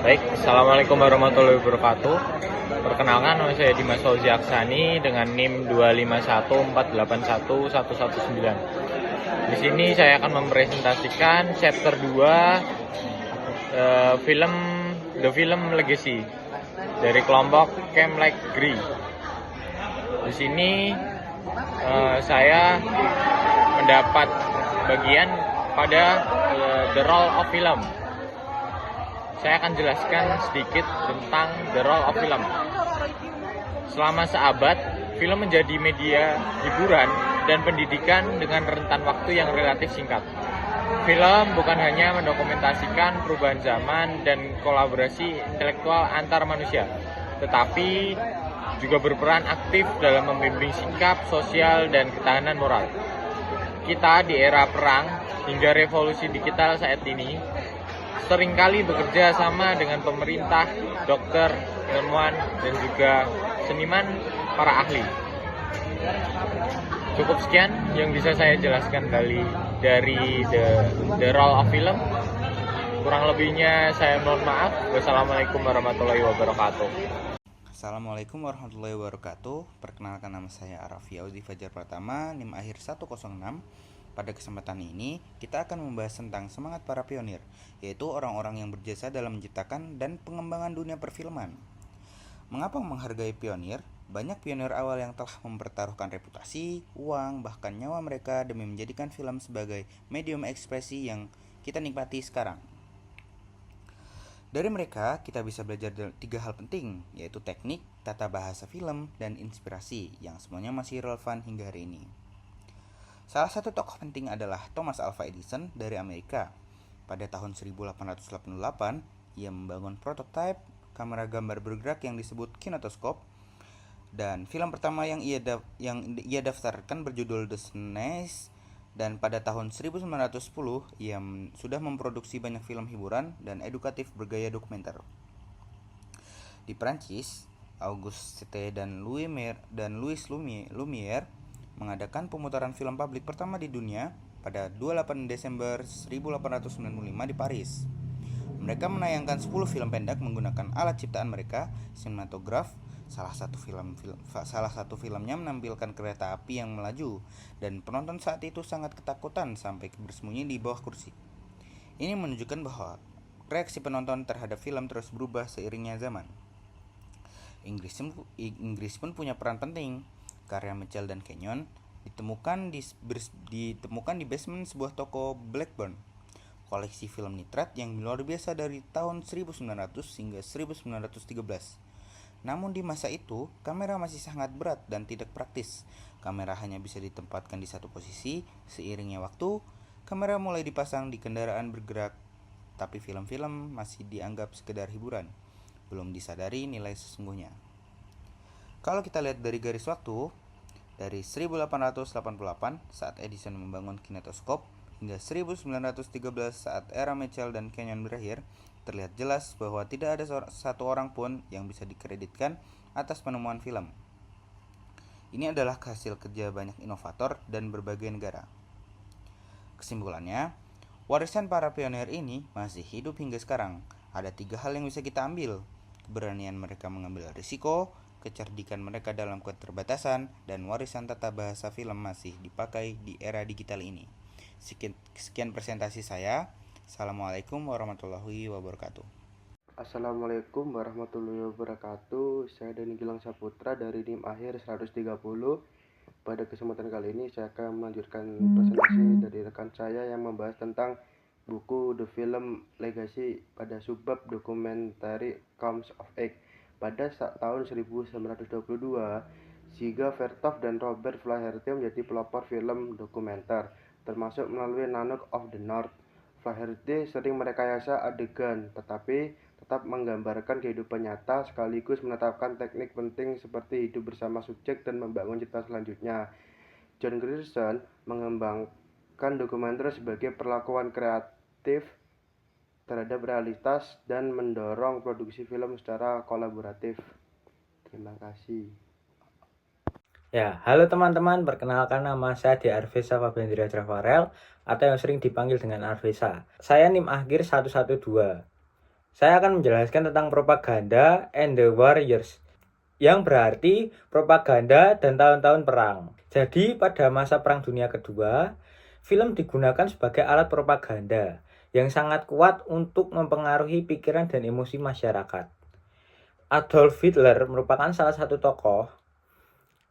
Baik, Assalamualaikum warahmatullahi wabarakatuh. Perkenalkan, nama saya Dimas Fauzi Aksani dengan NIM 251481119. Di sini saya akan mempresentasikan chapter 2 film The Film Legacy dari kelompok Camp Like Grey. Di sini saya mendapat bagian pada The Role of Film. Saya akan jelaskan sedikit tentang The Role of Film. Selama seabad, film menjadi media hiburan dan pendidikan dengan rentan waktu yang relatif singkat. Film bukan hanya mendokumentasikan perubahan zaman dan kolaborasi intelektual antar manusia, tetapi juga berperan aktif dalam membimbing sikap sosial dan ketahanan moral. Kita di era perang hingga revolusi digital saat ini seringkali bekerja sama dengan pemerintah, dokter, ilmuwan, dan juga seniman para ahli. Cukup sekian yang bisa saya jelaskan dari The Role of Film. Kurang lebihnya saya mohon maaf. Wassalamualaikum warahmatullahi wabarakatuh. Assalamualaikum warahmatullahi wabarakatuh. Perkenalkan, nama saya Arafi Auzi Fajar Pratama, NIM akhir 106. Pada kesempatan ini, kita akan membahas tentang semangat para pionir, yaitu orang-orang yang berjasa dalam menciptakan dan pengembangan dunia perfilman. Mengapa menghargai pionir? Banyak pionir awal yang telah mempertaruhkan reputasi, uang, bahkan nyawa mereka demi menjadikan film sebagai medium ekspresi yang kita nikmati sekarang. Dari mereka, kita bisa belajar 3 hal penting, yaitu teknik, tata bahasa film, dan inspirasi, yang semuanya masih relevan hingga hari ini. Salah satu tokoh penting adalah Thomas Alva Edison dari Amerika. Pada tahun 1888, ia membangun prototipe kamera gambar bergerak yang disebut kinetoskop, dan film pertama yang ia daftarkan berjudul The Snails. Dan pada tahun 1910, ia sudah memproduksi banyak film hiburan dan edukatif bergaya dokumenter. Di Prancis, Auguste dan Louis Lumière mengadakan pemutaran film publik pertama di dunia pada 28 Desember 1895 di Paris. Mereka menayangkan 10 film pendek menggunakan alat ciptaan mereka, sinematograf. Salah satu filmnya menampilkan kereta api yang melaju, dan penonton saat itu sangat ketakutan sampai bersembunyi di bawah kursi. Ini menunjukkan bahwa reaksi penonton terhadap film terus berubah seiringnya zaman. Inggris pun punya peran penting. Karya Mitchell dan Kenyon ditemukan di basement sebuah toko Blackburn. Koleksi film nitrat yang luar biasa dari tahun 1900 hingga 1913. Namun di masa itu, kamera masih sangat berat dan tidak praktis. Kamera hanya bisa ditempatkan di satu posisi. Seiringnya waktu, kamera mulai dipasang di kendaraan bergerak, tapi film-film masih dianggap sekedar hiburan. Belum disadari nilai sesungguhnya. Kalau kita lihat dari garis waktu, dari 1888 saat Edison membangun kinetoskop hingga 1913 saat era Mitchell dan Kenyon berakhir, terlihat jelas bahwa tidak ada satu orang pun yang bisa dikreditkan atas penemuan film. Ini adalah hasil kerja banyak inovator dan berbagai negara. Kesimpulannya, warisan para pionir ini masih hidup hingga sekarang. Ada 3 hal yang bisa kita ambil: keberanian mereka mengambil risiko, kecerdikan mereka dalam keterbatasan, dan warisan tata bahasa film masih dipakai di era digital ini. Sekian presentasi saya. Assalamualaikum warahmatullahi wabarakatuh. Assalamualaikum warahmatullahi wabarakatuh. Saya Dani Gilang Saputra dari NIM akhir 130. Pada kesempatan kali ini saya akan melanjutkan presentasi dari rekan saya yang membahas tentang buku The Film Legacy pada subbab Documentary Comes of Age. Pada tahun 1922, Dziga Vertov dan Robert Flaherty menjadi pelopor film dokumenter, termasuk melalui Nanook of the North. Flaherty sering merekayasa adegan, tetapi tetap menggambarkan kehidupan nyata sekaligus menetapkan teknik penting seperti hidup bersama subjek dan membangun cerita selanjutnya. John Grierson mengembangkan dokumenter sebagai perlakuan kreatif terhadap realitas dan mendorong produksi film secara kolaboratif. Terima kasih. Ya, halo teman-teman, perkenalkan nama saya Di Arvesa Fabendria Travarel atau yang sering dipanggil dengan Arvesa. Saya NIM akhir 112. saya akan menjelaskan tentang propaganda and the warriors, yang berarti propaganda dan tahun-tahun perang. Jadi pada masa Perang Dunia Kedua, film digunakan sebagai alat propaganda yang sangat kuat untuk mempengaruhi pikiran dan emosi masyarakat. Adolf Hitler merupakan salah satu tokoh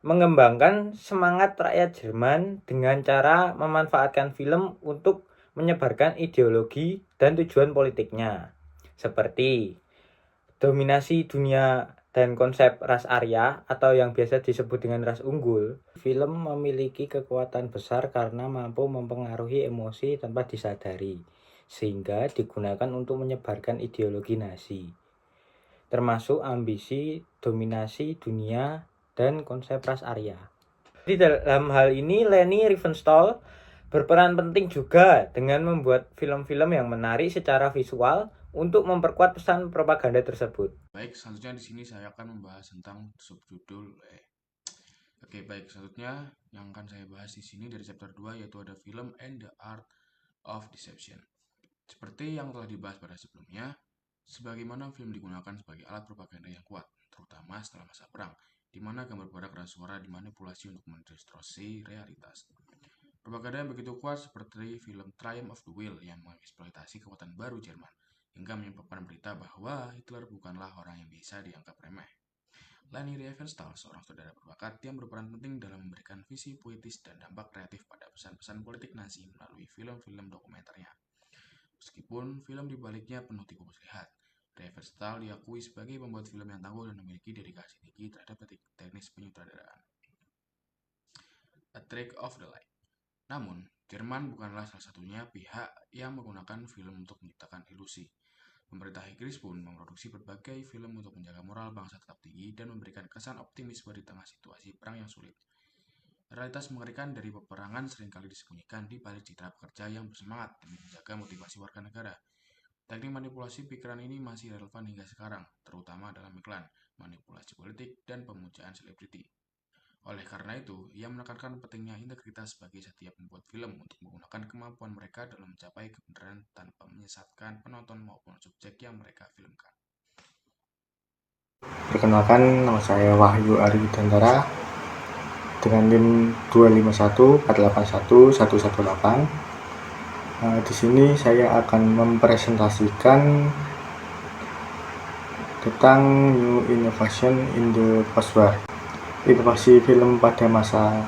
mengembangkan semangat rakyat Jerman dengan cara memanfaatkan film untuk menyebarkan ideologi dan tujuan politiknya, seperti dominasi dunia dan konsep ras Arya atau yang biasa disebut dengan ras unggul. Film memiliki kekuatan besar karena mampu mempengaruhi emosi tanpa disadari, sehingga digunakan untuk menyebarkan ideologi Nazi, termasuk ambisi dominasi dunia dan konsep ras Arya. Di dalam hal ini, Leni Riefenstahl berperan penting juga dengan membuat film-film yang menarik secara visual untuk memperkuat pesan propaganda tersebut. Baik, selanjutnya di sini saya akan membahas tentang subjudul. Selanjutnya yang akan saya bahas di sini dari chapter 2 yaitu ada Film and the Art of Deception. Seperti yang telah dibahas pada sebelumnya, sebagaimana film digunakan sebagai alat propaganda yang kuat, terutama setelah masa perang, di mana gambar pada kertas suara dimanipulasi untuk mendistorsi realitas. Propaganda yang begitu kuat seperti film Triumph of the Will yang mengeksploitasi kekuatan baru Jerman, hingga menyebabkan berita bahwa Hitler bukanlah orang yang bisa dianggap remeh. Leni Riefenstahl, seorang saudara berbakat yang berperan penting dalam memberikan visi puitis dan dampak kreatif pada pesan-pesan politik Nazi melalui film-film dokumenternya. Meskipun film dibaliknya penuh tipu muslihat, Riefenstahl diakui sebagai pembuat film yang tangguh dan memiliki dedikasi tinggi terhadap teknis penyutradaraan. A Trick of the Light. Namun, Jerman bukanlah salah satunya pihak yang menggunakan film untuk menciptakan ilusi. Pemerintah Inggris pun memproduksi berbagai film untuk menjaga moral bangsa tetap tinggi dan memberikan kesan optimisme di tengah situasi perang yang sulit. Realitas mengerikan dari peperangan seringkali disembunyikan di balik citra pekerja yang bersemangat demi menjaga motivasi warga negara. Teknik manipulasi pikiran ini masih relevan hingga sekarang, terutama dalam iklan, manipulasi politik, dan pemujaan selebriti. Oleh karena itu, ia menekankan pentingnya integritas bagi setiap pembuat film untuk menggunakan kemampuan mereka dalam mencapai kebenaran tanpa menyesatkan penonton maupun subjek yang mereka filmkan. Perkenalkan, nama saya Wahyu Ari Widantara dengan NIM 251481118. Di sini saya akan mempresentasikan tentang New Innovation in the Post-War. Inovasi film pada masa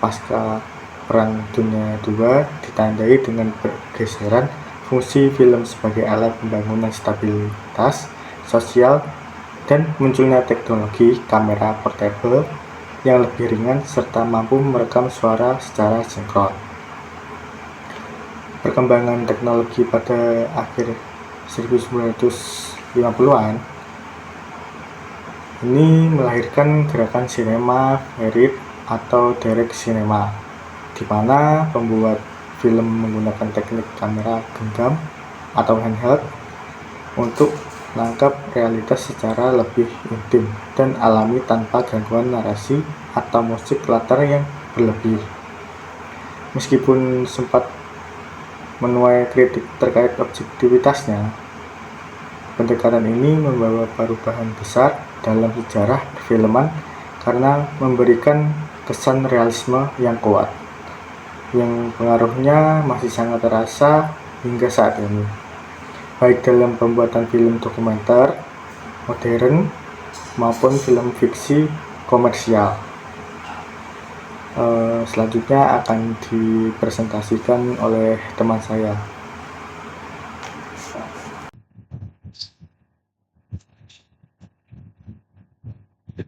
pasca Perang Dunia II ditandai dengan pergeseran fungsi film sebagai alat pembangunan stabilitas sosial dan munculnya teknologi kamera portable yang lebih ringan serta mampu merekam suara secara sinkron. Perkembangan teknologi pada akhir 1950-an ini melahirkan gerakan sinema hybrid atau direct cinema, di mana pembuat film menggunakan teknik kamera genggam atau handheld untuk menangkap realitas secara lebih intim dan alami tanpa gangguan narasi atau musik latar yang berlebih. Meskipun sempat menuai kritik terkait objektivitasnya, pendekatan ini membawa perubahan besar dalam sejarah perfilman karena memberikan kesan realisme yang kuat, yang pengaruhnya masih sangat terasa hingga saat ini, baik dalam pembuatan film dokumenter modern maupun film fiksi komersial. Selanjutnya akan dipresentasikan oleh teman saya.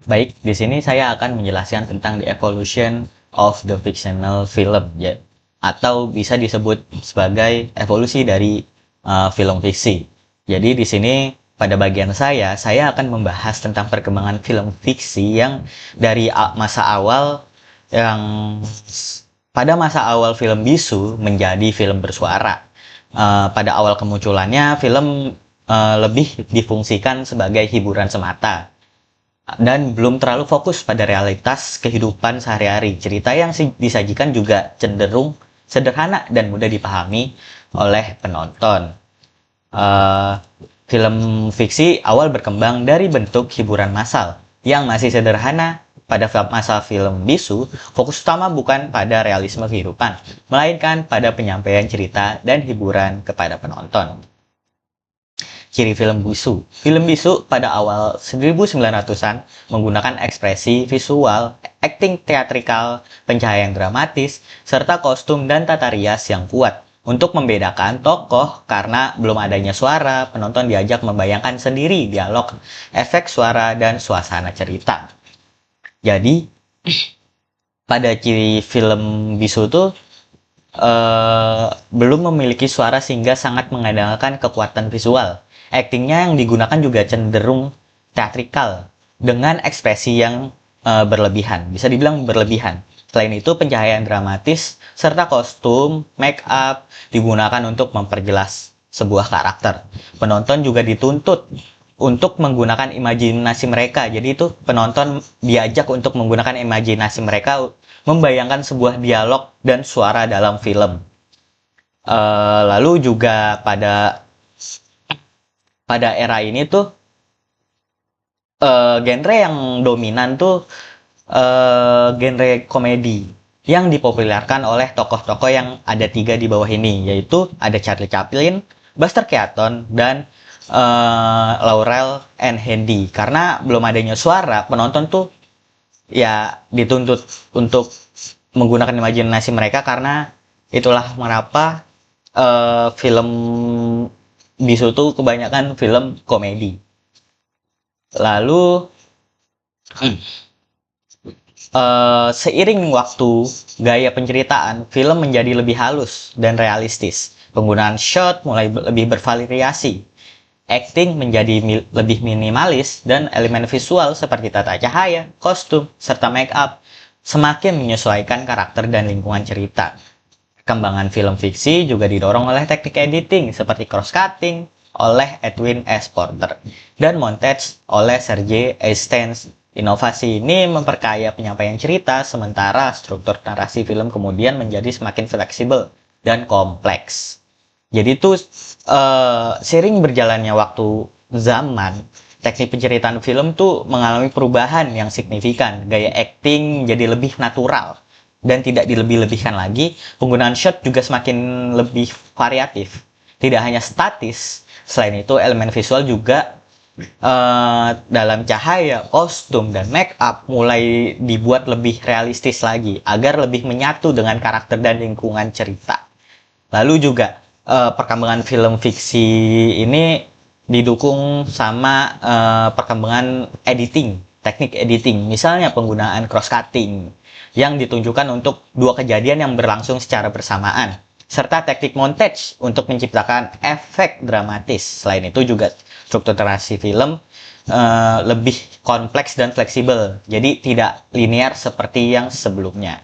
Baik, di sini saya akan menjelaskan tentang the evolution of the fictional film, ya, atau bisa disebut sebagai evolusi dari film fiksi. Jadi di sini pada bagian saya akan membahas tentang perkembangan film fiksi yang dari masa awal pada masa awal film bisu menjadi film bersuara. Pada awal kemunculannya film lebih difungsikan sebagai hiburan semata dan belum terlalu fokus pada realitas kehidupan sehari-hari. Cerita yang disajikan juga cenderung sederhana dan mudah dipahami oleh penonton. Film fiksi awal berkembang dari bentuk hiburan massal yang masih sederhana. Pada masa film bisu, fokus utama bukan pada realisme kehidupan, melainkan pada penyampaian cerita dan hiburan kepada penonton. Ciri film bisu. Film bisu pada awal 1900-an menggunakan ekspresi visual, akting teatrikal, pencahayaan dramatis, serta kostum dan tata rias yang kuat. Untuk membedakan tokoh, karena belum adanya suara, penonton diajak membayangkan sendiri dialog, efek suara, dan suasana cerita. Jadi, pada ciri film bisu tuh belum memiliki suara sehingga sangat mengandalkan kekuatan visual. Aktingnya yang digunakan juga cenderung teatrikal dengan ekspresi yang berlebihan, bisa dibilang berlebihan. Selain itu, pencahayaan dramatis serta kostum, make up digunakan untuk memperjelas sebuah karakter. Penonton juga dituntut untuk menggunakan imajinasi mereka. Jadi itu penonton diajak untuk menggunakan imajinasi mereka, membayangkan sebuah dialog dan suara dalam film. Lalu juga pada era ini tuh genre yang dominan tuh genre komedi yang dipopulerkan oleh tokoh-tokoh yang ada 3 di bawah ini, yaitu ada Charlie Chaplin, Buster Keaton, dan Laurel and Hardy. Karena belum adanya suara, penonton tuh ya dituntut untuk menggunakan imajinasi mereka, karena itulah mengapa film bisu tuh kebanyakan film komedi. Lalu seiring waktu, gaya penceritaan film menjadi lebih halus dan realistis. Penggunaan shot mulai lebih bervariasi. Acting menjadi lebih minimalis dan elemen visual seperti tata cahaya, kostum, serta make up semakin menyesuaikan karakter dan lingkungan cerita. Perkembangan film fiksi juga didorong oleh teknik editing seperti cross-cutting oleh Edwin S. Porter dan montage oleh Sergei Eisenstein. Inovasi ini memperkaya penyampaian cerita, sementara struktur narasi film kemudian menjadi semakin fleksibel dan kompleks. Jadi itu seiring berjalannya waktu zaman, teknik penceritaan film tuh mengalami perubahan yang signifikan. Gaya acting menjadi lebih natural dan tidak dilebih-lebihkan lagi. Penggunaan shot juga semakin lebih variatif, tidak hanya statis. Selain itu, elemen visual juga dalam cahaya, kostum, dan make up mulai dibuat lebih realistis lagi agar lebih menyatu dengan karakter dan lingkungan cerita. Lalu juga perkembangan film fiksi ini didukung sama perkembangan editing, teknik editing. Misalnya penggunaan cross-cutting yang ditunjukkan untuk 2 kejadian yang berlangsung secara bersamaan, serta teknik montage untuk menciptakan efek dramatis. Selain itu juga struktur narasi film lebih kompleks dan fleksibel, jadi tidak linear seperti yang sebelumnya.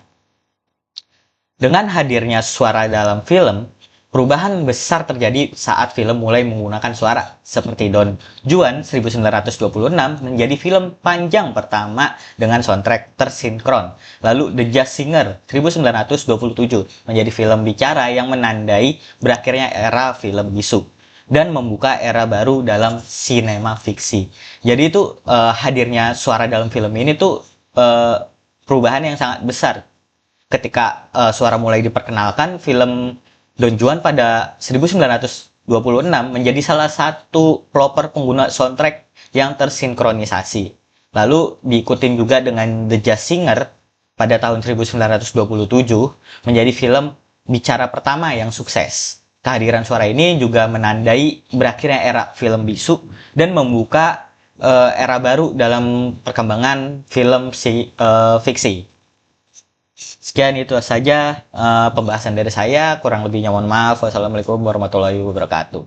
Dengan hadirnya suara dalam film, perubahan besar terjadi saat film mulai menggunakan suara, seperti Don Juan 1926 menjadi film panjang pertama dengan soundtrack tersinkron. Lalu The Jazz Singer 1927 menjadi film bicara yang menandai berakhirnya era film bisu dan membuka era baru dalam sinema fiksi. Jadi itu hadirnya suara dalam film ini tuh perubahan yang sangat besar. Ketika suara mulai diperkenalkan, film Don Juan pada 1926 menjadi salah satu pelopor pengguna soundtrack yang tersinkronisasi. Lalu diikutin juga dengan The Jazz Singer pada tahun 1927 menjadi film bicara pertama yang sukses. Kehadiran suara ini juga menandai berakhirnya era film bisu dan membuka era baru dalam perkembangan film fiksi. Sekian itu saja pembahasan dari saya, kurang lebihnya mohon maaf. Wassalamualaikum warahmatullahi wabarakatuh.